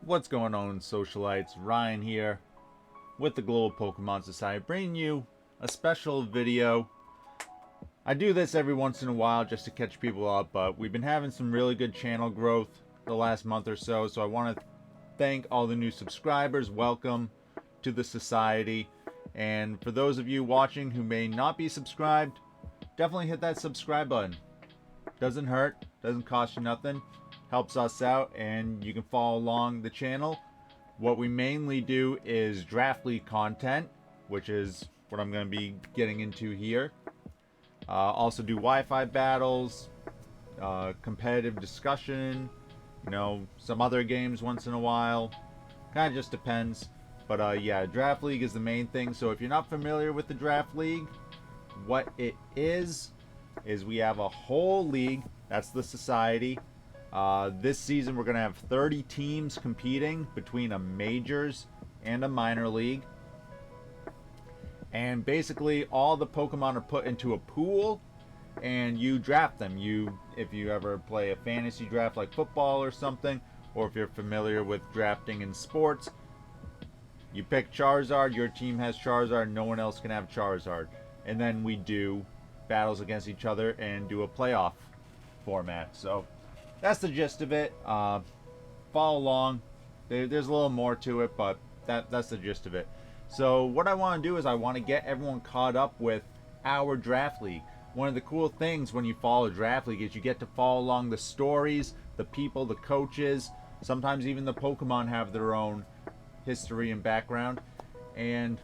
What's going on, Socialites? Ryan here with the Global Pokemon Society, bringing you a special video. I do this every once in a while just to catch people up, but we've been having some really good channel growth the last month or so, so I want to thank all the new subscribers. Welcome to the society. And for those of you watching who may not be subscribed, definitely hit that subscribe button. Doesn't hurt, doesn't cost you nothing, helps us out, and you can follow along the channel. What we mainly do is draft league content, which is what I'm going to be getting into here. Also do Wi-Fi battles, competitive discussion, you know, some other games once in a while. Kind of just depends. But yeah, draft league is the main thing. So if you're not familiar with the draft league, what it is we have a whole league. That's the society. This season we're going to have 30 teams competing between a majors and a minor league. And basically all the Pokemon are put into a pool and you draft them. If you ever play a fantasy draft like football or something, or if you're familiar with drafting in sports, you pick Charizard, your team has Charizard, no one else can have Charizard. And then we do battles against each other and do a playoff format. So that's the gist of it. Follow along. There's a little more to it, but that's the gist of it. So what I want to do is I want to get everyone caught up with our draft league. One of the cool things when you follow draft league is you get to follow along the stories, the people, the coaches. Sometimes even the Pokemon have their own history and background. And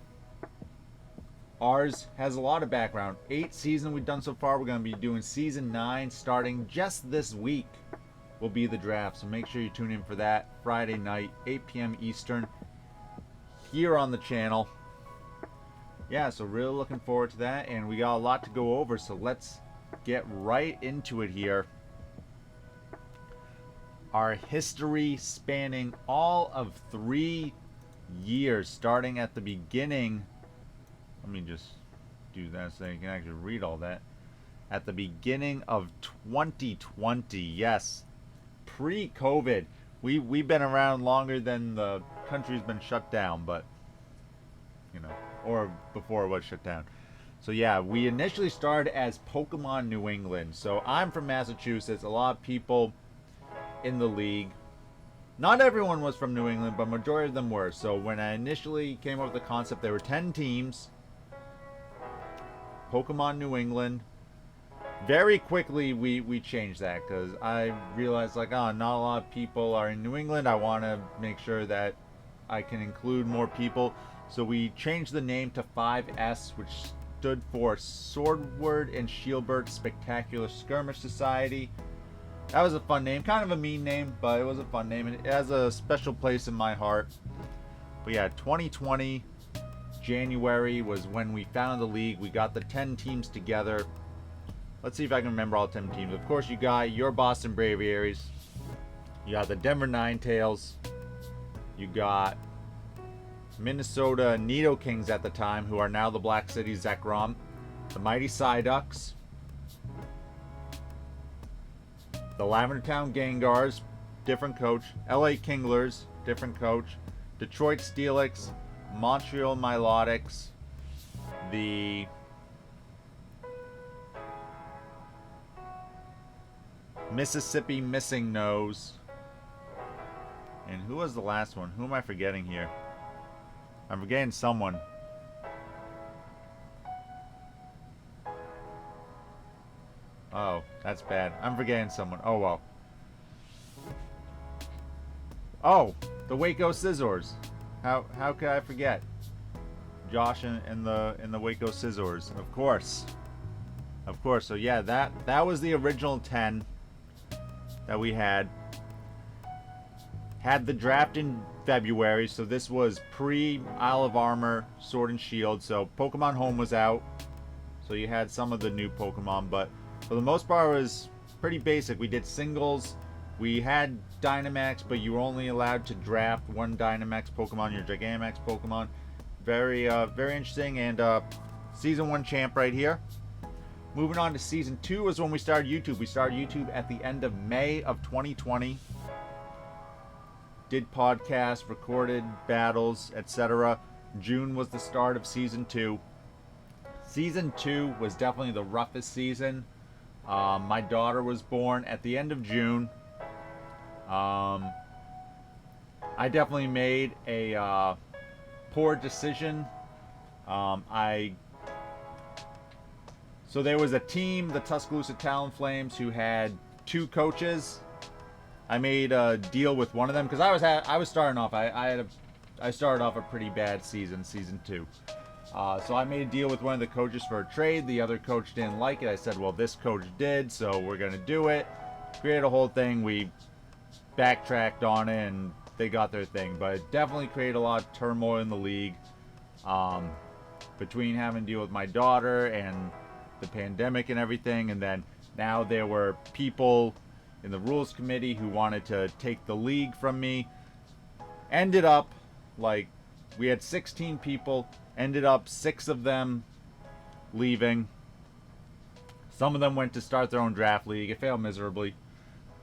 ours has a lot of background. 8 seasons we've done so far. We're going to be doing season 9 starting just this week. Will be the draft, so make sure you tune in for that Friday night, 8 p.m. Eastern, here on the channel. Yeah, so really looking forward to that, and we got a lot to go over, so let's get right into it here. Our history spanning all of 3 years, starting at the beginning. Let me just do that so you can actually read all that. At the beginning of 2020, yes, pre-COVID. We've been around longer than the country's been shut down, but you know, or before it was shut down. So yeah, we initially started as Pokemon New England. So I'm from Massachusetts. A lot of people in the league, not everyone was from New England, but majority of them were. So when I initially came up with the concept, there were 10 teams. Pokemon New England. Very quickly we changed that because I realized, like, oh, not a lot of people are in New England. I want to make sure that I can include more people. So we changed the name to 5S, which stood for Swordward and Shieldbird Spectacular Skirmish Society. That was a fun name. Kind of a mean name, but it was a fun name. And it has a special place in my heart. But yeah, 2020, January was when we founded the league. We got the 10 teams together. Let's see if I can remember all 10 teams. Of course, you got your Boston Braviaries. You got the Denver Ninetales. You got Minnesota Nido-Kings at the time, who are now the Black City Zekrom. The Mighty Psyducks. The Lavender Town Gengars, different coach. LA Kinglers, different coach. Detroit Steelix. Montreal Milotics. The Mississippi Missing Nose. And who was the last one? Who am I forgetting here? I'm forgetting someone. Oh, that's bad. I'm forgetting someone. Oh well. Oh, the Waco Scizors. How could I forget? Josh and the Waco Scizors, of course. Of course. So yeah, that was the original 10 that we had the draft in February, so this was pre Isle of Armor, Sword and Shield. So Pokemon Home was out, so you had some of the new Pokemon, but for the most part it was pretty basic. We did singles, we had Dynamax, but you were only allowed to draft 1 Dynamax Pokemon, your Gigantamax Pokemon. Very interesting, and season 1 champ right here. Moving on to season 2 is when we started YouTube. We started YouTube at the end of May of 2020. did podcasts, recorded battles, etc. June was the start of Season 2. Season 2 was definitely the roughest season. My daughter was born at the end of June. I definitely made a poor decision. So there was a team, the Tuscaloosa Talonflames, who had 2 coaches. I made a deal with one of them because I was starting off. I started off a pretty bad season 2. So I made a deal with one of the coaches for a trade. The other coach didn't like it. I said, well, this coach did, so we're gonna do it. Created a whole thing. We backtracked on it, and they got their thing. But it definitely created a lot of turmoil in the league. Between having to deal with my daughter and the pandemic and everything, and then now there were people in the rules committee who wanted to take the league from me. Ended up, like, we had 16 people, ended up 6 of them leaving. Some of them went to start their own draft league. It failed miserably.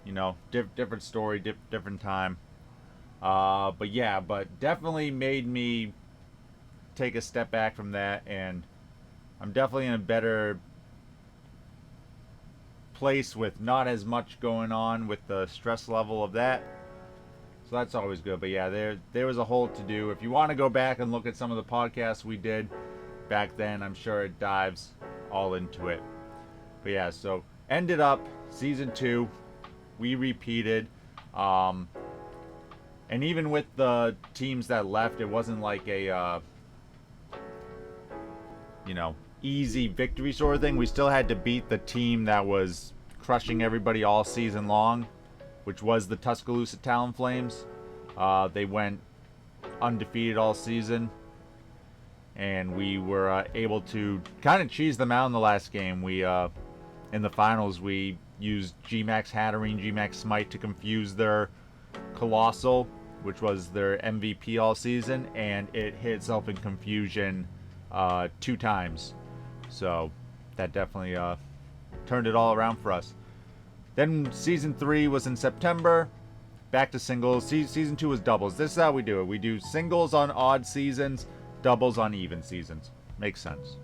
You know, different story, different time. But yeah, but definitely made me take a step back from that, and I'm definitely in a better place with not as much going on with the stress level of that. So that's always good. But yeah, there was a whole to do. If you want to go back and look at some of the podcasts we did back then, I'm sure it dives all into it. But yeah, so ended up Season 2. We repeated. And even with the teams that left, it wasn't like a easy victory sort of thing. We still had to beat the team that was crushing everybody all season long, which was the Tuscaloosa Talonflames. They went undefeated all season, and we were able to kind of cheese them out in the last game. We in the finals, we used G-Max Hatterene, G-Max Smite to confuse their Colossal, which was their MVP all season, and it hit itself in confusion 2 times. So that definitely turned it all around for us. Then Season 3 was in September. Back to singles. Season 2 was doubles. This is how we do it. We do singles on odd seasons, doubles on even seasons. Makes sense.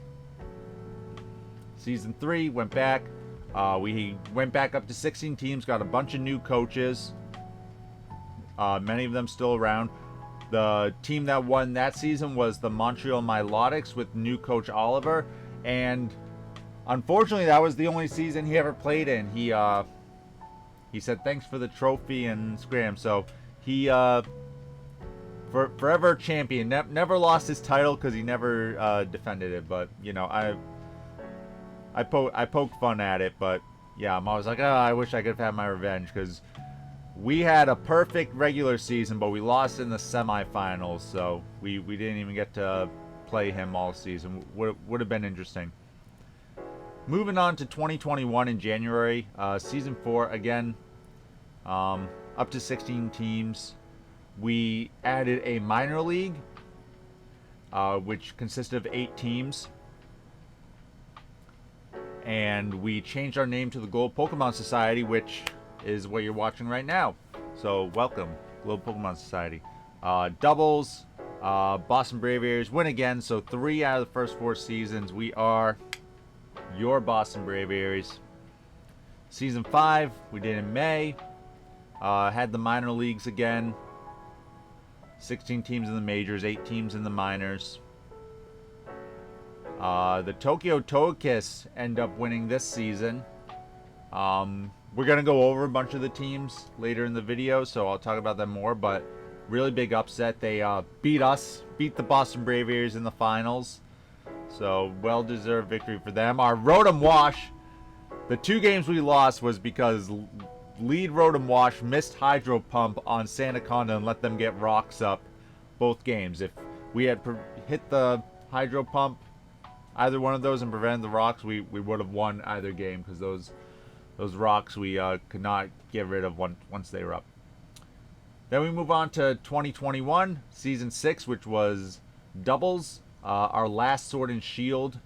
Season 3 went back. We went back up to 16 teams, got a bunch of new coaches. Many of them still around. The team that won that season was the Montreal Milotics with new coach Oliver. And unfortunately, that was the only season he ever played in. He said thanks for the trophy and scram. So he forever champion. Never lost his title because he never defended it. But you know, I poked fun at it. But yeah, I'm always like, oh, I wish I could have had my revenge, because we had a perfect regular season, but we lost in the semifinals. So we didn't even get to play him all season. Would have been interesting. Moving on to 2021 in January, Season 4, again, up to 16 teams. We added a minor league, which consisted of 8 teams. And we changed our name to the Global Pokemon Society, which is what you're watching right now. So welcome, Global Pokemon Society. Doubles, Boston Braviaries win again. So 3 out of the first 4 seasons, we are your Boston Braviaries. Season 5, we did in May. Had the minor leagues again. 16 teams in the majors, 8 teams in the minors. The Tokyo Togekiss end up winning this season. We're going to go over a bunch of the teams later in the video, so I'll talk about them more, but really big upset. They beat the Boston Braviaries in the finals. So, well-deserved victory for them. Our Rotom Wash, the 2 games we lost was because lead Rotom Wash missed Hydro Pump on Sandaconda and let them get rocks up both games. If we had hit the Hydro Pump, either one of those, and prevented the rocks, we would have won either game, because those rocks we could not get rid of once they were up. Then we move on to 2021, Season 6, which was doubles. Our last Sword and Shield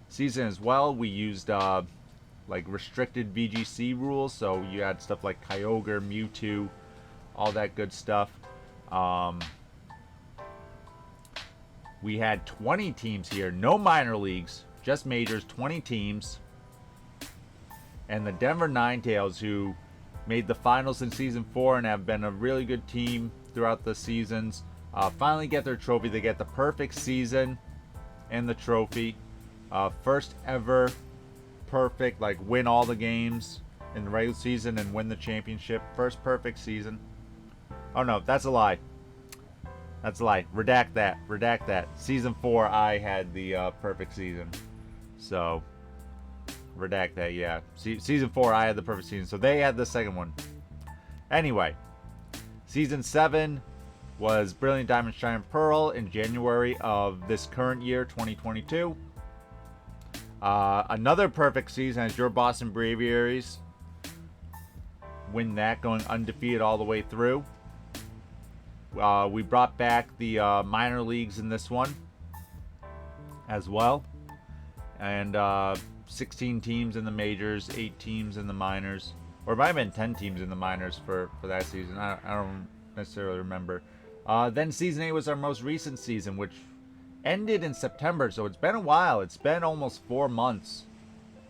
season as well. We used like restricted VGC rules, so you had stuff like Kyogre, Mewtwo, all that good stuff. We had 20 teams here. No minor leagues. Just majors. 20 teams. And the Denver Ninetales, who made the finals in Season 4 and have been a really good team throughout the seasons, finally get their trophy. They get the perfect season and the trophy. First ever perfect, like win all the games in the regular season and win the championship. First perfect season. Oh no, that's a lie. That's a lie. Redact that. Redact that. Season 4, I had the perfect season. So, redact that, yeah. Season 4, I had the perfect season. So, they had the second one. Anyway, Season 7 was Brilliant Diamond Shine Pearl in January of this current year, 2022. Another perfect season as your Boston Braviaries win that, going undefeated all the way through. We brought back the minor leagues in this one as well. And 16 teams in the majors, 8 teams in the minors. Or it might have been 10 teams in the minors for that season. I don't necessarily remember. Then Season 8 was our most recent season, which ended in September. So it's been a while. It's been almost 4 months.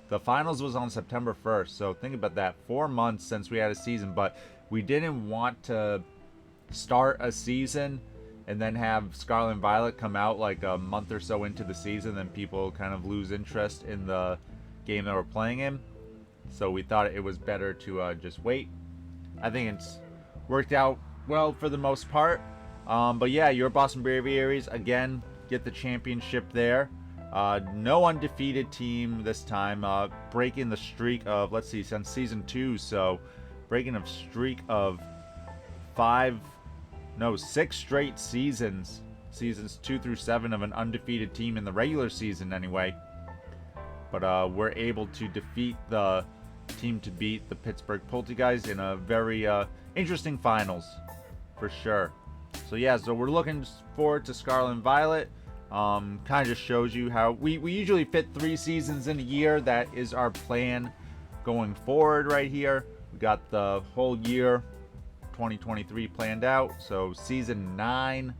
The finals was on September 1st. So think about that. 4 months since we had a season. But we didn't want to start a season and then have Scarlet and Violet come out like a month or so into the season, then people kind of lose interest in the game that we're playing in. So we thought it was better to just wait. I think it's worked out well for the most part. But yeah, your Boston Braviaries again get the championship there. No undefeated team this time, breaking the streak of, let's see, since Season 2, so breaking a streak of 6 straight seasons 2 through 7 of an undefeated team in the regular season anyway. But we're able to defeat the team to beat the Pittsburgh Polteageist in a very interesting finals for sure. So yeah, so we're looking forward to Scarlet and Violet. Kind of just shows you how we usually fit 3 seasons in a year. That is our plan going forward right here. We got the whole year 2023 planned out. So Season 9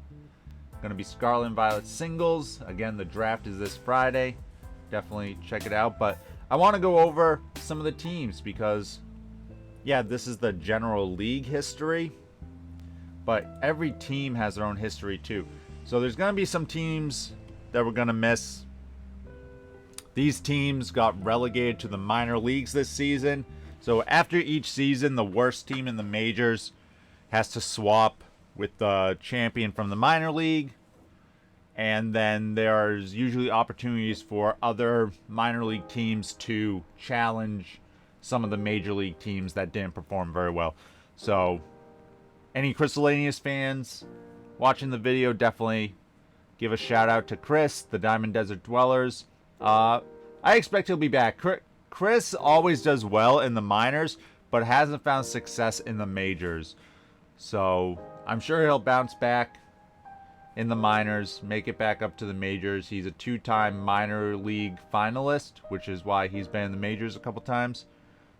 going to be Scarlet and Violet singles. Again, the draft is this Friday. Definitely check it out. But I want to go over some of the teams because, yeah, this is the general league history. But every team has their own history too. So there's going to be some teams that we're going to miss. These teams got relegated to the minor leagues this season. So after each season, the worst team in the majors has to swap with the champion from the minor league. And then there's usually opportunities for other minor league teams to challenge some of the major league teams that didn't perform very well. So any Crystallanius fans watching the video, definitely give a shout out to Chris, the Diamond Desert Dwellers. I expect he'll be back. Chris always does well in the minors, but hasn't found success in the majors. So I'm sure he'll bounce back in the minors, make it back up to the majors. He's a 2-time minor league finalist, which is why he's been in the majors a couple times.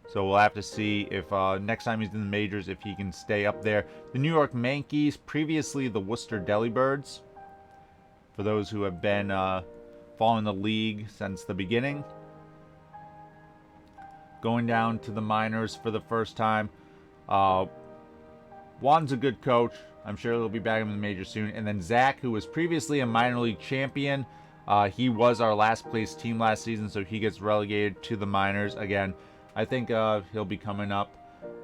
So we'll have to see if next time he's in the majors, if he can stay up there. The New York Yankees, previously the Worcester Delibirds, for those who have been following the league since the beginning. Going down to the minors for the first time. Juan's a good coach. I'm sure he'll be back in the major soon. And then Zach, who was previously a minor league champion. He was our last place team last season, so he gets relegated to the minors. Again, I think he'll be coming up.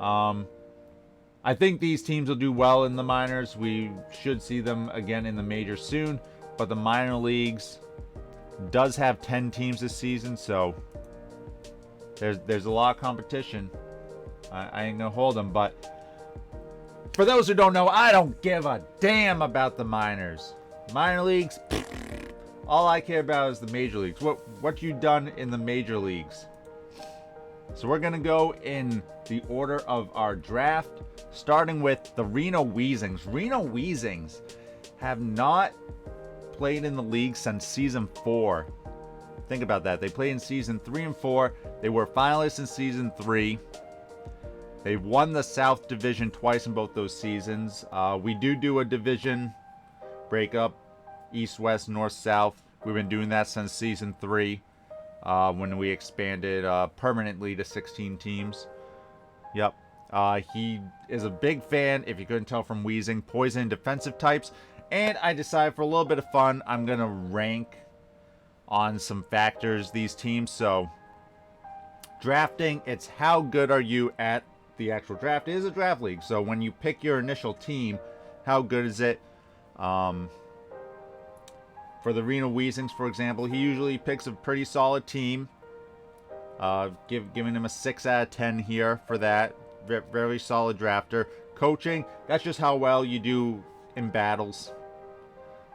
I think these teams will do well in the minors. We should see them again in the major soon. But the minor leagues does have 10 teams this season, so there's a lot of competition. I ain't gonna hold them, but for those who don't know, I don't give a damn about the minors. Minor leagues, all I care about is the major leagues. What you done in the major leagues? So we're gonna go in the order of our draft, starting with the Reno Weezings. Reno Weezings have not played in the league since Season 4. Think about that. They played in Season 3 and 4. They were finalists in Season 3. They've won the South Division twice in both those seasons. We do a division breakup, East, West, North, South. We've been doing that since Season 3, when we expanded permanently to 16 teams. Yep. He is a big fan, if you couldn't tell from Weezing, poison and defensive types. And I decided for a little bit of fun, I'm going to rank on some factors these teams. So, drafting, it's how good are you at the actual draft. It is a draft league, so when you pick your initial team, how good is it? For the Reno Weezings, for example, he usually picks a pretty solid team. Giving him a 6 out of 10 here for that. Very solid drafter. Coaching, that's just how well you do in battles.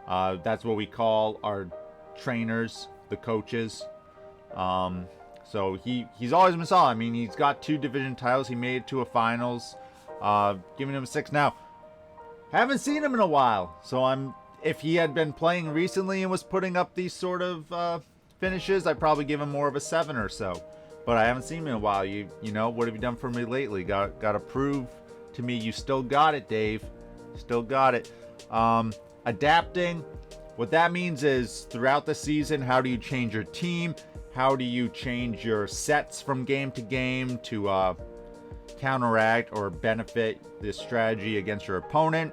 That's what we call our trainers, the coaches. So he's always been solid. I mean, he's got 2 division titles. He made it to a finals. Giving him a 6 now. Haven't seen him in a while. So if he had been playing recently and was putting up these sort of finishes, I'd probably give him more of a 7 or so. But I haven't seen him in a while. You know, what have you done for me lately? Got to prove to me you still got it, Dave. Still got it. Adapting. What that means is throughout the season, how do you change your team? How do you change your sets from game to game to counteract or benefit this strategy against your opponent?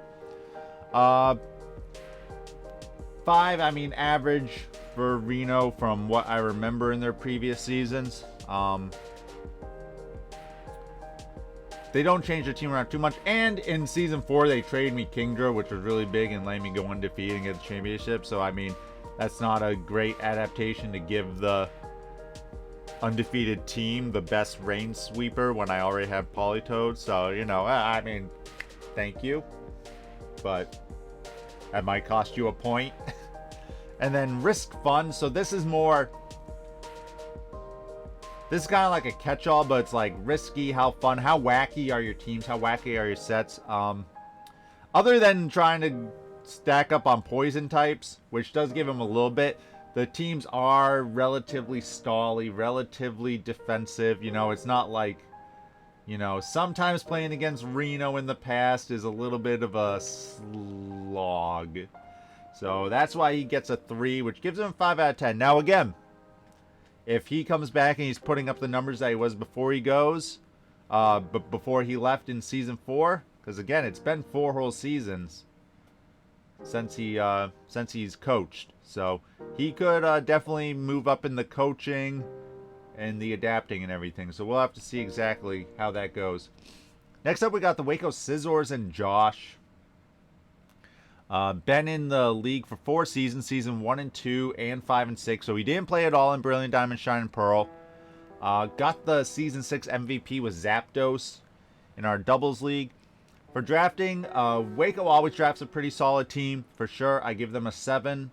5, I mean, average for Reno from what I remember in their previous seasons. They don't change their team around too much. And in Season 4, they traded me Kingdra, which was really big and letting me go undefeated and get the championship. So, I mean, that's not a great adaptation to give the undefeated team the best rain sweeper when I already have Politoed. So, you know, I mean, thank you. But that might cost you a point. And then risk fun. So this is more... This is kind of like a catch-all, but it's like risky, how fun, how wacky are your teams, how wacky are your sets. Other than trying to stack up on poison types, which does give them a little bit, the teams are relatively stally, relatively defensive. You know, it's not like, you know, sometimes playing against Reno in the past is a little bit of a slog. So that's why he gets a 3, which gives him 5 out of 10. Now again, if he comes back and he's putting up the numbers that he was before he goes, but before he left in Season 4, because again, it's been 4 whole seasons since he's coached. So he could definitely move up in the coaching and the adapting and everything. So we'll have to see exactly how that goes. Next up, we got the Waco Scizors and Josh. Been in the league for 4 seasons, Season 1 and 2, and 5 and 6. So he didn't play at all in Brilliant Diamond, Shine, and Pearl. Got the Season 6 MVP with Zapdos in our doubles league. For drafting, Waco always drafts a pretty solid team, for sure. I give them a 7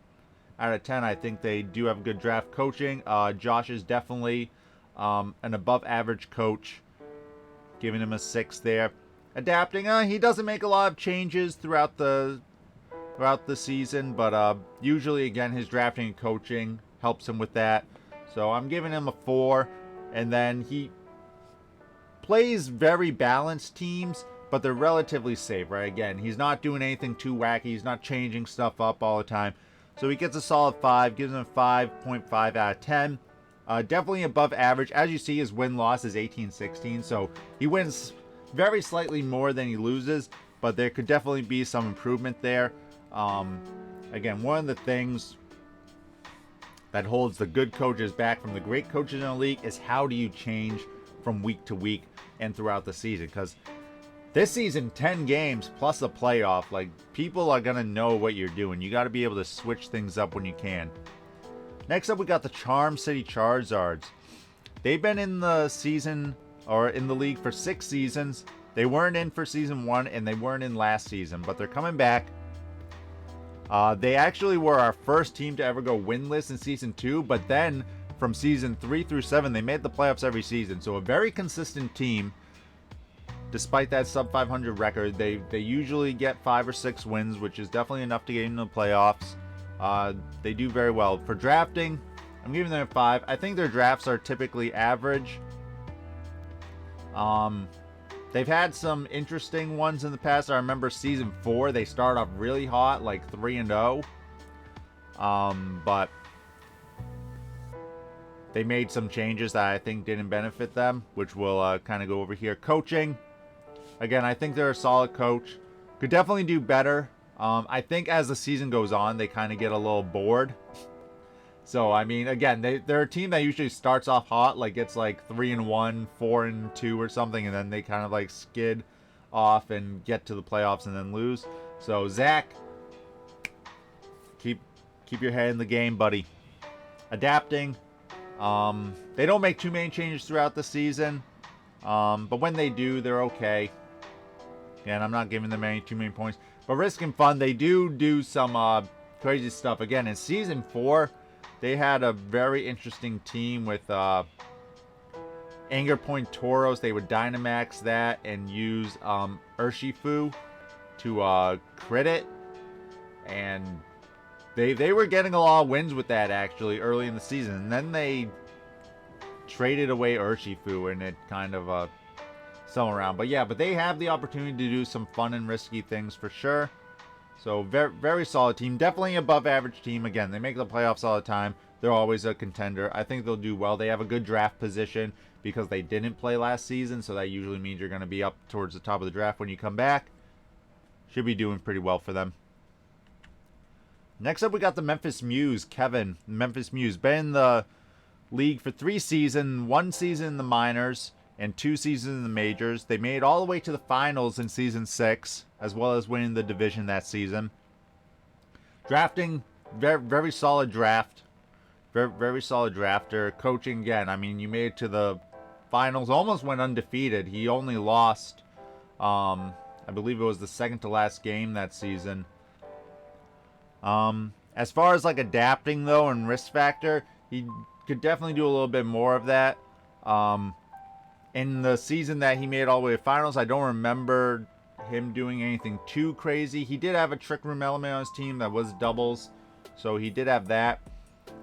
out of 10. I think they do have good draft coaching. Josh is definitely an above average coach, giving him a 6 there. Adapting, he doesn't make a lot of changes throughout the season, but usually, again, his drafting and coaching helps him with that. So I'm giving him a 4. And then he plays very balanced teams, but they're relatively safe, right? Again, he's not doing anything too wacky. He's not changing stuff up all the time. So he gets a solid 5, gives him a 5.5 out of 10. Definitely above average. As you see, his win-loss is 18-16, so he wins very slightly more than he loses, but there could definitely be some improvement there. Again, one of the things that holds the good coaches back from the great coaches in the league is how do you change from week to week and throughout the season? Because this season, 10 games plus a playoff, like, people are going to know what you're doing. You got to be able to switch things up when you can. Next up, we got the Charm City Charizards. They've been in the season, or in the league for 6 seasons. They weren't in for Season 1, and they weren't in last season, but they're coming back. They actually were our first team to ever go winless in Season 2, but then from Season 3 through 7, they made the playoffs every season. So a very consistent team. Despite that sub-500 record, they usually get 5 or 6 wins, which is definitely enough to get into the playoffs. They do very well. For drafting, I'm giving them a 5. I think their drafts are typically average. They've had some interesting ones in the past. I remember season 4, they started off really hot, like 3-0. But they made some changes that I think didn't benefit them, which we'll kind of go over here. Coaching. Again, I think they're a solid coach. Could definitely do better. I think as the season goes on, they kind of get a little bored. So, I mean, again, they're a team that usually starts off hot, like it's like 3-1, 4-2 or something, and then they kind of like skid off and get to the playoffs and then lose. So, Zach, keep your head in the game, buddy. Adapting. They don't make too many changes throughout the season, but when they do, they're okay. And I'm not giving them too many points. But Risk and Fun, they do some crazy stuff. Again, in Season 4, they had a very interesting team with Anger Point Tauros. They would Dynamax that and use Urshifu to crit it. And they were getting a lot of wins with that, actually, early in the season. And then they traded away Urshifu, and it kind of somewhere around. But yeah, but they have the opportunity to do some fun and risky things for sure. So very, very solid team. Definitely above average team. Again, they make the playoffs all the time. They're always a contender. I think they'll do well. They have a good draft position because they didn't play last season. So that usually means you're going to be up towards the top of the draft when you come back. Should be doing pretty well for them. Next up, we got the Memphis Mews. Kevin, Memphis Mews. Been in the league for 3 seasons. 1 season in the minors and 2 seasons in the majors. They made it all the way to the finals in season 6, as well as winning the division that season. Drafting, very, very solid draft. Very, very solid drafter. Coaching, again, I mean, you made it to the finals, almost went undefeated. He only lost, I believe it was the second to last game that season. As far as like adapting though and risk factor, he could definitely do a little bit more of that. In the season that he made all the way to finals, I don't remember him doing anything too crazy. He did have a Trick Room element on his team that was doubles, so he did have that.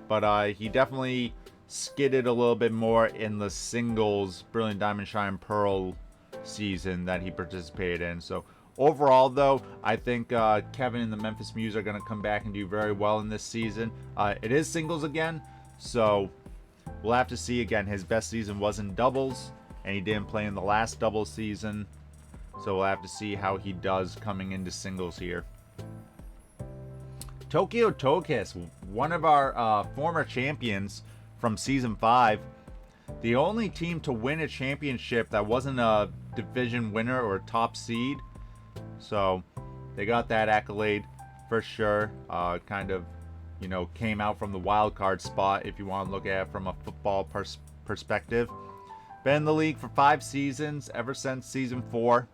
But he definitely skidded a little bit more in the singles Brilliant Diamond Shine Pearl season that he participated in. So overall, though, I think Kevin and the Memphis Mews are going to come back and do very well in this season. It is singles again, so we'll have to see. Again, his best season was in doubles, and he didn't play in the last double season. So we'll have to see how he does coming into singles here. Tokyo Togekiss, one of our former champions from Season 5. The only team to win a championship that wasn't a division winner or a top seed. So they got that accolade for sure. Kind of, you know, came out from the wild card spot if you want to look at it from a football perspective. Been in the league for 5 seasons, ever since Season 4.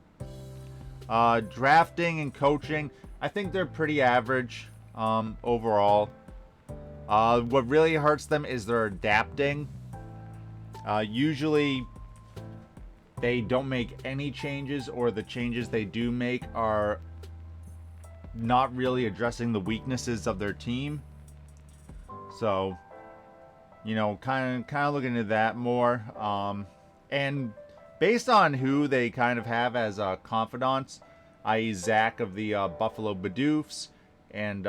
Drafting and coaching, I think they're pretty average overall. What really hurts them is their adapting. Usually they don't make any changes, or the changes they do make are not really addressing the weaknesses of their team. So, you know, kind of looking into that more. And based on who they kind of have as confidants, i.e. Zach of the Buffalo Bidoofs, and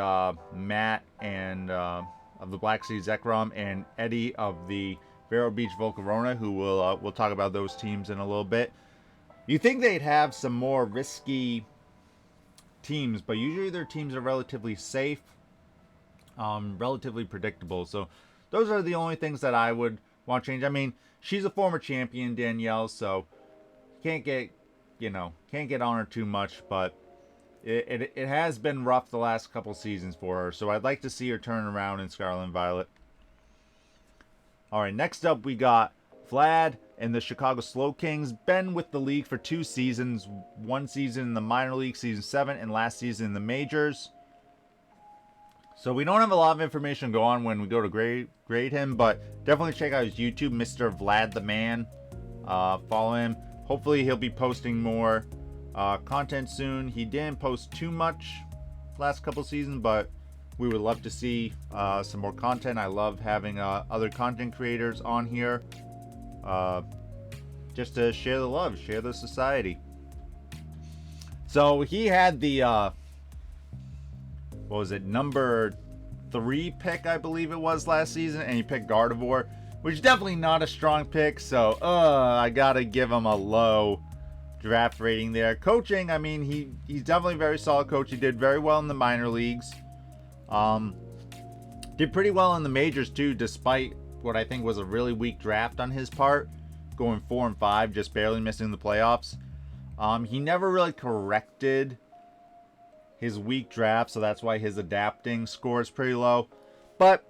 Matt and of the Black Sea Zekrom, and Eddie of the Vero Beach Volcarona, who we'll talk about those teams in a little bit. You think they'd have some more risky teams, but usually their teams are relatively safe, relatively predictable. So those are the only things that I would want to change. I mean, she's a former champion, Danielle, so can't get on her too much, but it has been rough the last couple seasons for her. So I'd like to see her turn around in Scarlet and Violet. All right, next up we got Vlad and the Chicago Slowkings. Been with the league for 2 seasons. 1 season in the minor league, season 7, and last season in the majors. So we don't have a lot of information to go on when we go to grade him, but definitely check out his YouTube, Mr. Vlad the Man. Follow him. Hopefully he'll be posting more content soon. He didn't post too much last couple seasons, but we would love to see some more content. I love having other content creators on here. just to share the love, share the society. So he had the what was it, number 3 pick, I believe it was, last season, and he picked Gardevoir, which is definitely not a strong pick. So I gotta give him a low draft rating there. Coaching, I mean, he's definitely a very solid coach. He did very well in the minor leagues. Did pretty well in the majors too, despite what I think was a really weak draft on his part, going 4-5, just barely missing the playoffs. He never really corrected his weak draft, so that's why his adapting score is pretty low. But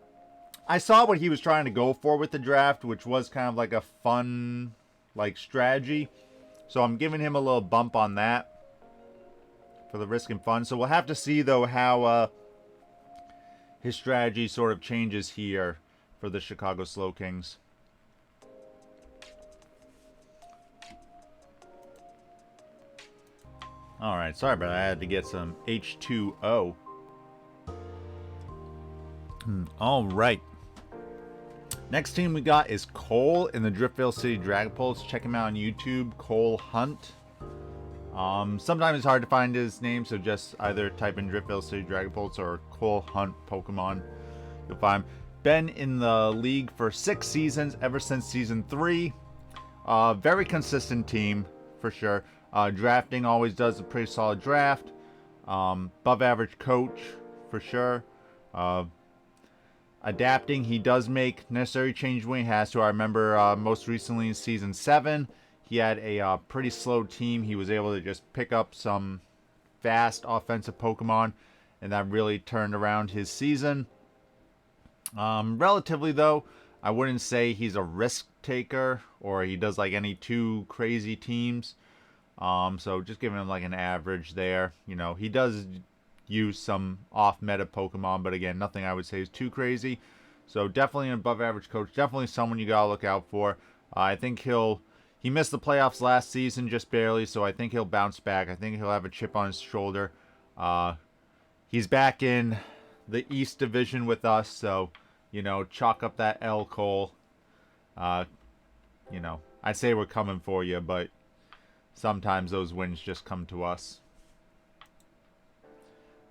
I saw what he was trying to go for with the draft, which was kind of like a fun, like, strategy. So I'm giving him a little bump on that for the risk and fun. So we'll have to see, though, how his strategy sort of changes here for the Chicago Slowkings. Alright, sorry about that. I had to get some H2O. Alright. Next team we got is Cole in the Driftville City Dragapults. Check him out on YouTube, Cole Hunt. Sometimes it's hard to find his name, so just either type in Driftville City Dragapults or Cole Hunt Pokemon. You'll find him. Been in the league for 6 seasons, ever since season 3. Very consistent team, for sure. Drafting always does a pretty solid draft. Above average coach, for sure. Adapting, he does make necessary change when he has to. I remember most recently in Season 7, he had a pretty slow team. He was able to just pick up some fast offensive Pokemon, and that really turned around his season. Relatively, though, I wouldn't say he's a risk taker, or he does like any too crazy teams. So just giving him like an average there. You know, he does use some off-meta Pokemon, but again, nothing I would say is too crazy. So definitely an above-average coach. Definitely someone you gotta look out for. I think he missed the playoffs last season just barely, so I think he'll bounce back. I think he'll have a chip on his shoulder. He's back in the East Division with us, so, you know, chalk up that L, Cole. You know, I say we're coming for you, but sometimes those wins just come to us.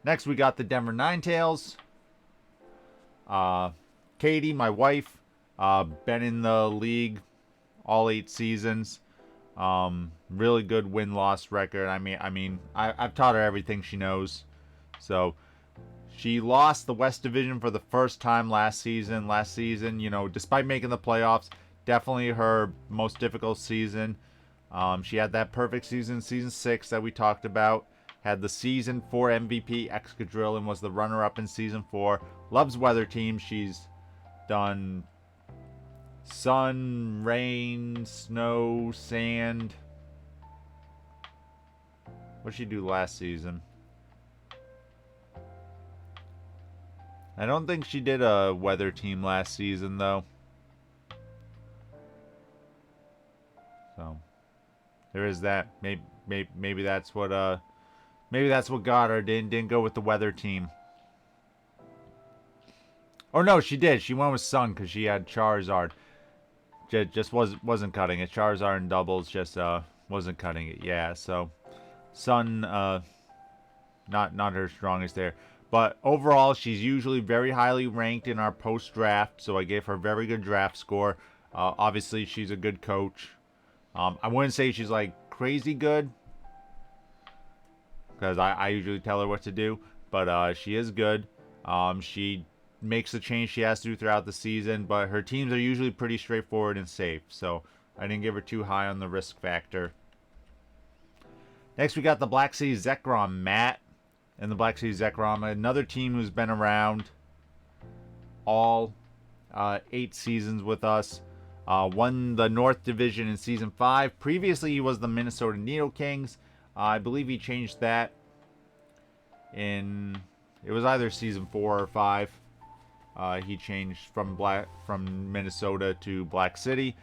Next, we got the Denver Ninetales. Katie, my wife, been in the league all 8 seasons. Really good win-loss record. I mean, I've taught her everything she knows. So she lost the West Division for the first time last season. Last season, you know, despite making the playoffs, definitely her most difficult season. She had that perfect season, Season 6 that we talked about. Had the Season 4 MVP, Excadrill, and was the runner-up in Season 4. Loves weather teams. She's done sun, rain, snow, sand. What did she do last season? I don't think she did a weather team last season, though. So there is that. Maybe that's what got her. Didn't go with the weather team. Or no, she did. She went with sun because she had Charizard. Just wasn't cutting it. Charizard in doubles just wasn't cutting it. Yeah, so sun not her strongest there. But overall, she's usually very highly ranked in our post-draft, so I gave her a very good draft score. Obviously, she's a good coach. I wouldn't say she's like crazy good, because I usually tell her what to do, but she is good. She makes the change she has to throughout the season, but her teams are usually pretty straightforward and safe, so I didn't give her too high on the risk factor. Next, we got the Black Sea Zekrom, Matt, and the Black Sea Zekrom, another team who's been around all 8 seasons with us. Won the North Division in Season 5. Previously, he was the Minnesota Needlekings. I believe he changed that in... It was either Season 4 or 5. He changed from Minnesota to Black City.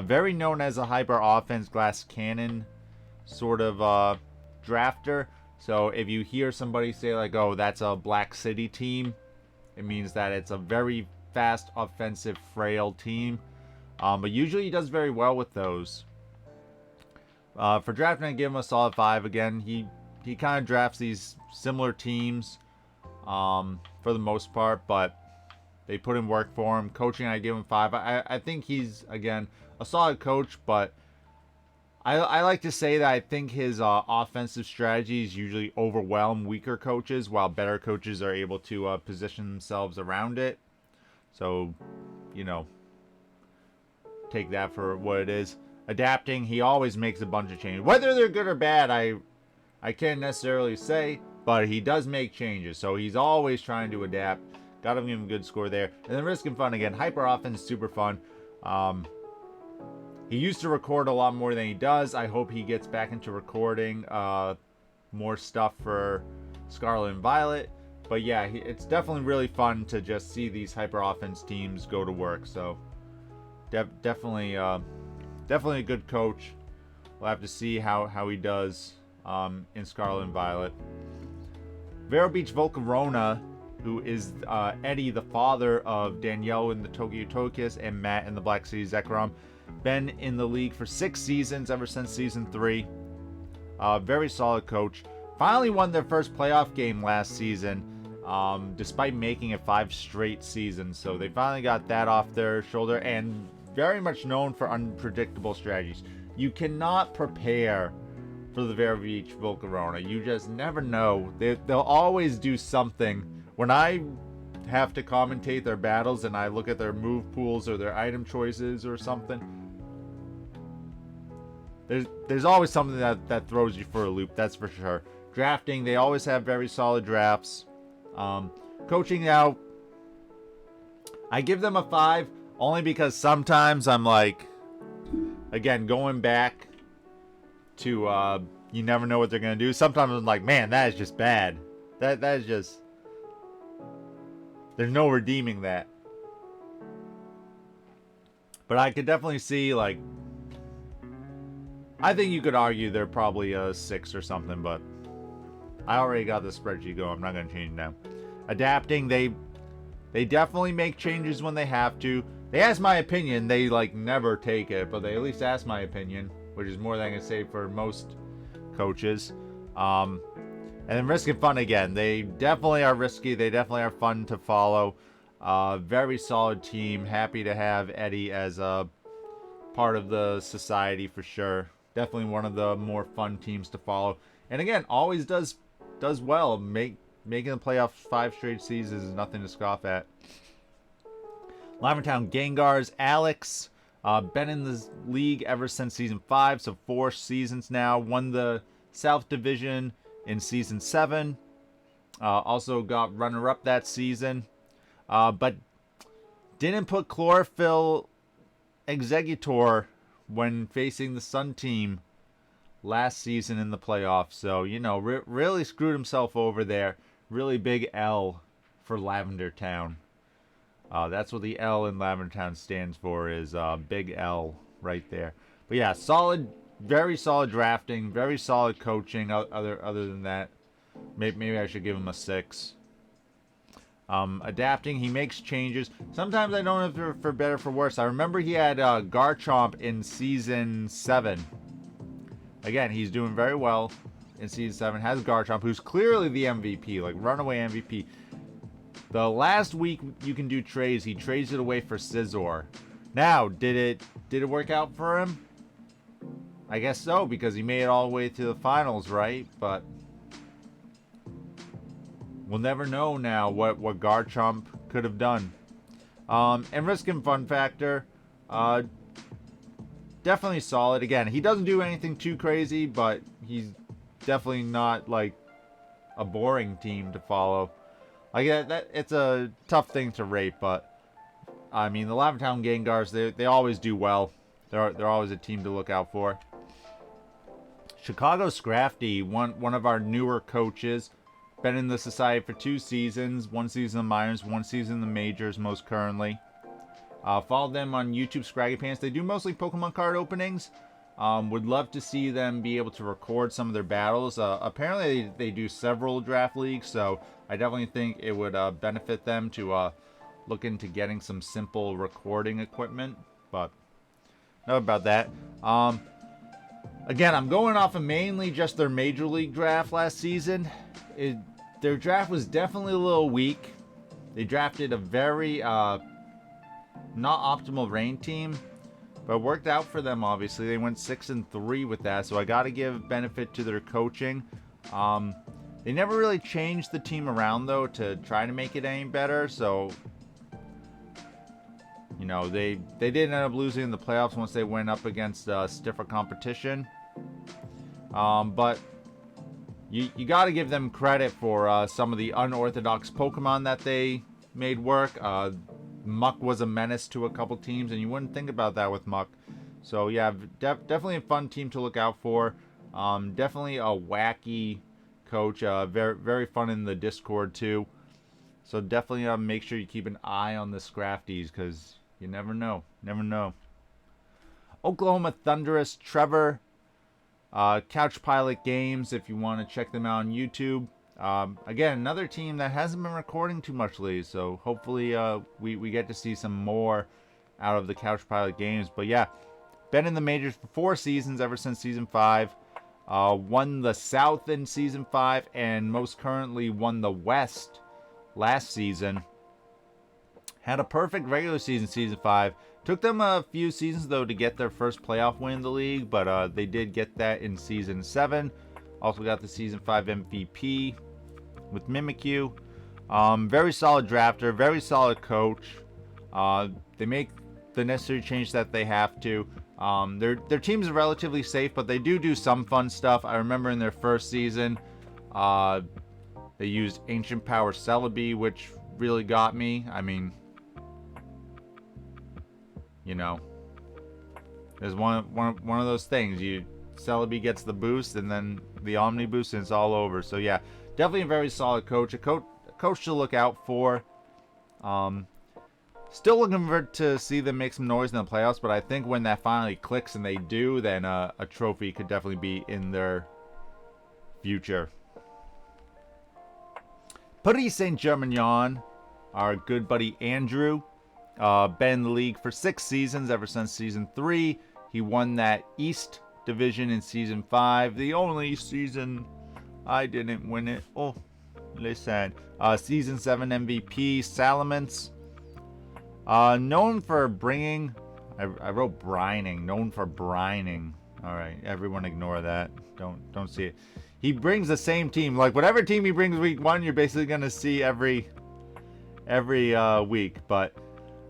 Very known as a hyper offense glass cannon sort of drafter. So if you hear somebody say like, oh, that's a Black City team, it means that it's a very fast, offensive, frail team. But usually he does very well with those. For drafting, I give him a solid 5. Again, he kind of drafts these similar teams for the most part, but they put in work for him. Coaching, I give him 5. I think he's, again, a solid coach, but I like to say that I think his offensive strategies usually overwhelm weaker coaches, while better coaches are able to position themselves around it. So, you know, take that for what it is. Adapting, he always makes a bunch of changes. Whether they're good or bad, I can't necessarily say, but he does make changes. So he's always trying to adapt. Gotta give him a good score there. And then Risk and Fun again. Hyper Offense, super fun. He used to record a lot more than he does. I hope he gets back into recording more stuff for Scarlet and Violet. But yeah, it's definitely really fun to just see these Hyper Offense teams go to work. So definitely a good coach. We'll have to see how he does in Scarlet and Violet. Vero Beach Volcarona, who is Eddie, the father of Danielle in the Togekiss and Matt in the Black City Zekrom. Been in the league for 6 seasons, ever since season 3. Very solid coach. Finally won their first playoff game last season, despite making it 5 straight seasons. So they finally got that off their shoulder, and very much known for unpredictable strategies. You cannot prepare for the Vero Beach Volcarona. You just never know. They'll always do something. When I have to commentate their battles and I look at their move pools or their item choices or something, there's always something that throws you for a loop, that's for sure. Drafting, they always have very solid drafts. Coaching now, I give them a 5, only because sometimes I'm like, again, going back to you never know what they're going to do. Sometimes I'm like, man, that is just bad. That is just, there's no redeeming that. But I could definitely see, like, I think you could argue they're probably a 6 or something, but I already got the spreadsheet going. I'm not going to change it now. Adapting, they definitely make changes when they have to. They ask my opinion. They, like, never take it, but they at least ask my opinion, which is more than I can say for most coaches. And then Risk and Fun again. They definitely are risky. They definitely are fun to follow. Very solid team. Happy to have Eddie as a part of the society for sure. Definitely one of the more fun teams to follow. And again, always does well. Making the playoffs 5 straight seasons is nothing to scoff at. Lavender Gengars, Alex. Been in the league ever since season 5, so 4 seasons now. Won the South Division in season 7. Also got runner-up that season. But didn't put Chlorophyll Executor when facing the Sun team last season in the playoffs. So, you know, really screwed himself over there. Really big L for Lavender Town. That's what the L in Lavender Town stands for, is big L right there. But yeah, solid, very solid drafting, very solid coaching. Other than that, maybe I should give him a 6. Adapting, he makes changes. Sometimes I don't know if they're for better or for worse. I remember he had Garchomp in season 7. Again, he's doing very well in season 7. Has Garchomp, who's clearly the MVP, like runaway MVP. The last week you can do trades, he trades it away for Scizor. Now, did it work out for him? I guess so, because he made it all the way to the finals, right? But we'll never know now what Garchomp could have done. And Risk and Fun Factor, definitely solid. Again, he doesn't do anything too crazy, but he's definitely not like a boring team to follow. Like that it's a tough thing to rate, but I mean the Lavender Gengars, they always do well. They're always a team to look out for. Chicago Scrafty, one of our newer coaches. Been in the society for 2 seasons. 1 season in the minors, 1 season in the majors most currently. Follow them on YouTube, Scraggy Pants. They do mostly Pokemon card openings. Would love to see them be able to record some of their battles. Apparently they do several draft leagues, so I definitely think it would benefit them to look into getting some simple recording equipment. But enough about that. Again, I'm going off of mainly just their Major League draft last season. Their draft was definitely a little weak. They drafted a very not optimal rain team, but it worked out for them, obviously. They went 6-3 with that, so I got to give benefit to their coaching. They never really changed the team around, though, to try to make it any better, so... You know, they did end up losing in the playoffs once they went up against stiffer competition. But you got to give them credit for some of the unorthodox Pokemon that they made work. Muck was a menace to a couple teams, and you wouldn't think about that with Muck. So yeah, definitely a fun team to look out for. Definitely a wacky coach. Very fun in the Discord too. So definitely make sure you keep an eye on the Scrafties, because you never know. Never know. Oklahoma Thundurus, Trevor. Couch Pilot Games, if you want to check them out on YouTube. Again, another team that hasn't been recording too much lately, so hopefully we get to see some more out of the Couch Pilot Games. But yeah, been in the majors for 4 seasons ever since Season 5. Won the South in Season 5, and most currently won the West last season. Had a perfect regular season, Season 5. Took them a few seasons, though, to get their first playoff win in the league, but they did get that in Season 7. Also got the Season 5 MVP with Mimikyu. Very solid drafter, very solid coach. They make the necessary change that they have to. Their team's relatively safe, but they do some fun stuff. I remember in their first season, they used Ancient Power Celebi, which really got me. I mean... You know, there's one of those things. Celebi gets the boost, and then the Omni boost, and it's all over. So yeah, definitely a very solid coach. A coach to look out for. Still looking to see them make some noise in the playoffs, but I think when that finally clicks and they do, then a trophy could definitely be in their future. Saint-Germignon, our good buddy Andrew. Been in the league for 6 seasons, ever since Season 3. He won that East Division in Season 5. The only season I didn't win it. Oh, listen. Season 7 MVP, Salamence. Known for bringing... I wrote brining. Known for brining. Alright, everyone ignore that. Don't see it. He brings the same team. Like, whatever team he brings week 1, you're basically going to see every week. But...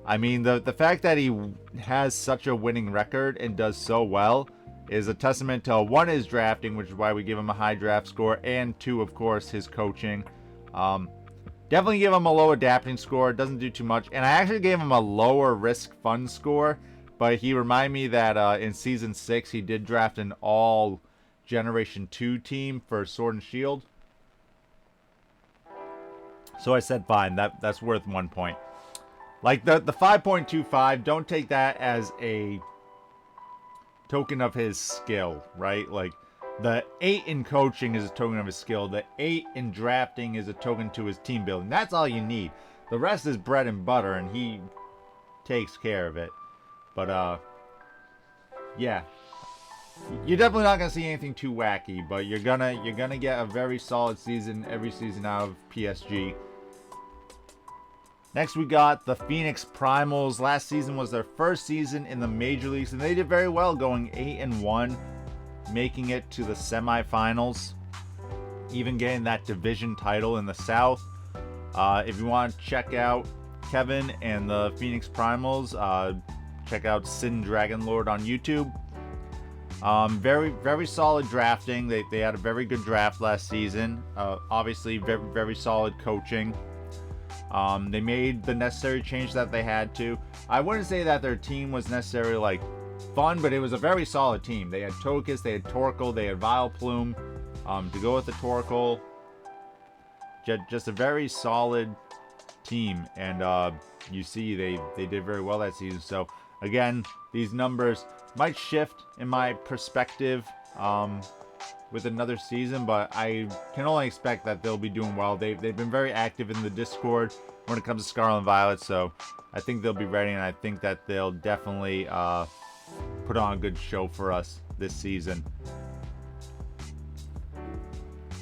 I mean, the fact that he has such a winning record and does so well is a testament to, 1, his drafting, which is why we give him a high draft score, and 2, of course, his coaching. Definitely give him a low adapting score. Doesn't do too much. And I actually gave him a lower risk fun score, but he reminded me that in Season 6, he did draft an all Generation 2 team for Sword and Shield. So I said, fine, that's worth 1 point. Like, the 5.25, don't take that as a token of his skill, right? Like, the 8 in coaching is a token of his skill. The 8 in drafting is a token to his team building. That's all you need. The rest is bread and butter, and he takes care of it. But, yeah. You're definitely not going to see anything too wacky, but you're gonna get a very solid season every season out of PSG. Next, we got the Phoenix Primals. Last season was their first season in the Major Leagues, and they did very well, going 8-1, making it to the semifinals, even getting that division title in the South. If you want to check out Kevin and the Phoenix Primals, check out Sin Dragonlord on YouTube. Very solid drafting. They had a very good draft last season. Obviously, very solid coaching. They made the necessary change that they had to. I wouldn't say that their team was necessarily, like, fun, but it was a very solid team. They had Togekiss, they had Torkoal, they had Vileplume. To go with the Torkoal, just a very solid team. And you see they did very well that season. So, again, these numbers might shift in my perspective with another season, but I can only expect that they'll be doing well. They've been very active in the Discord when it comes to Scarlet and Violet, so I think they'll be ready, and I think that they'll definitely put on a good show for us this season.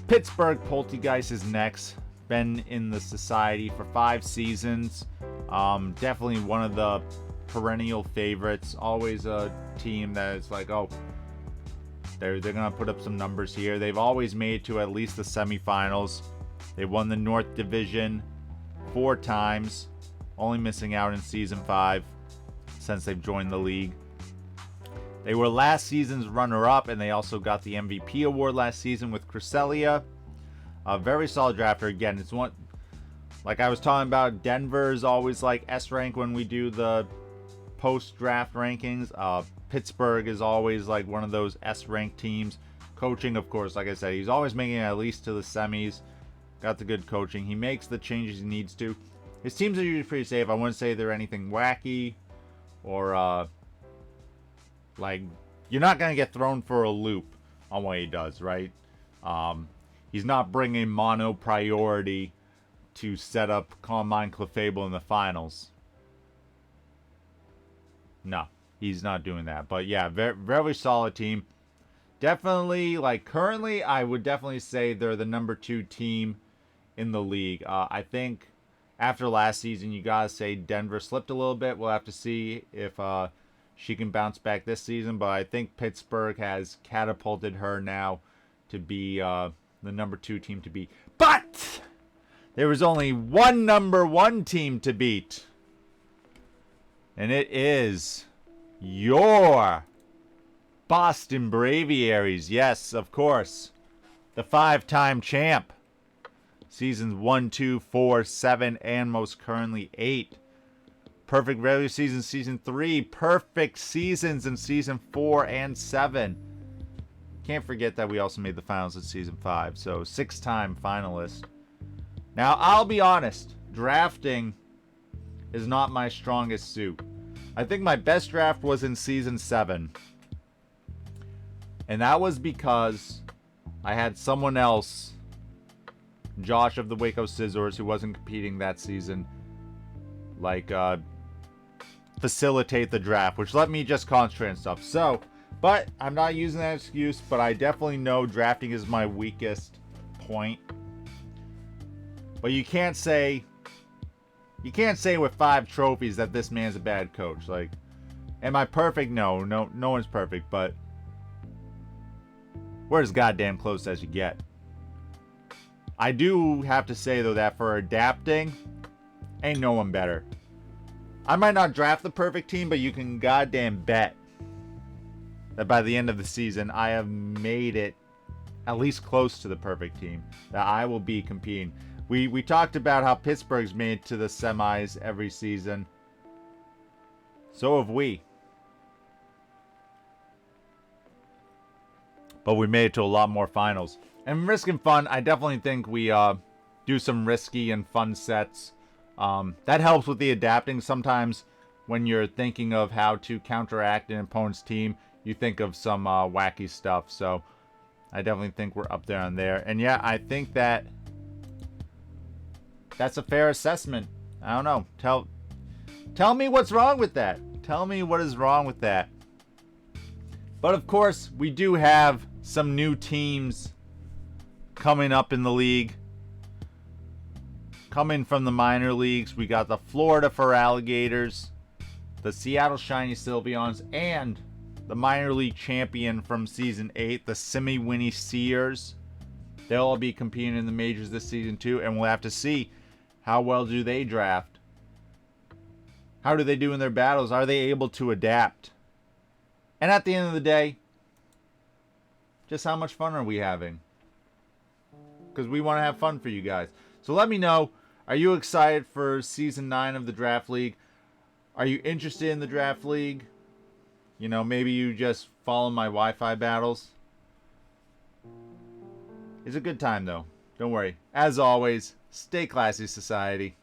Pittsburgh Polteageist is next. Been in the society for 5 seasons. Definitely one of the perennial favorites. Always a team that is like, oh, they're gonna put up some numbers here. They've always made it to at least the semifinals. They won the North Division 4 times, only missing out in Season 5 since they've joined the league. They were last season's runner-up, and they also got the MVP award last season with Cresselia. A very solid drafter. Again, it's one, like I was talking about, Denver is always like S rank when we do the post-draft rankings. Pittsburgh is always like one of those S rank teams. Coaching, of course, like I said, he's always making it at least to the semis. Got the good coaching. He makes the changes he needs to. His teams are usually pretty safe. I wouldn't say they're anything wacky or like, you're not going to get thrown for a loop on what he does, right? He's not bringing mono priority to set up Calm Mind Clefable in the finals. No, he's not doing that. But yeah, very, very solid team. Definitely, like currently, I would definitely say they're the number 2 team in the league. I think after last season, you got to say Denver slipped a little bit. We'll have to see if she can bounce back this season. But I think Pittsburgh has catapulted her now to be the number 2 team to beat. But there was only one number 1 team to beat. And it is your Boston Braviaries. Yes, of course. The 5-time champ. Seasons 1, 2, 4, 7, and most currently 8. Perfect regular season, Season 3. Perfect seasons in Season 4 and 7. Can't forget that we also made the finals in Season 5. So, 6-time finalist. Now, I'll be honest. Drafting is not my strongest suit. I think my best draft was in Season 7. And that was because I had someone else, Josh of the Waco Scizors, who wasn't competing that season, like, facilitate the draft, which let me just concentrate on stuff. So, but I'm not using that excuse, but I definitely know drafting is my weakest point. But you can't say with 5 trophies that this man's a bad coach. Like, am I perfect? No one's perfect, but we're as goddamn close as you get. I do have to say, though, that for adapting, ain't no one better. I might not draft the perfect team, but you can goddamn bet that by the end of the season, I have made it at least close to the perfect team. That I will be competing. We talked about how Pittsburgh's made it to the semis every season. So have we. But we made it to a lot more finals. And Risk and Fun, I definitely think we do some risky and fun sets. That helps with the adapting. Sometimes when you're thinking of how to counteract an opponent's team, you think of some wacky stuff. So I definitely think we're up there on there. And yeah, I think that's a fair assessment. I don't know. Tell me what's wrong with that. Tell me what is wrong with that. But of course, we do have some new teams coming up in the league. Coming from the minor leagues, we got the Florida Feraligators, the Seattle Shiny Sylveons, and the minor league champion from Season 8, the Simiwinnie Seers. They'll all be competing in the majors this season too, and we'll have to see how well do they draft. How do they do in their battles? Are they able to adapt? And at the end of the day, just how much fun are we having? Because we want to have fun for you guys. So let me know, are you excited for Season 9 of the Draft League? Are you interested in the Draft League? You know, maybe you just follow my Wi-Fi battles. It's a good time, though. Don't worry. As always, stay classy, society.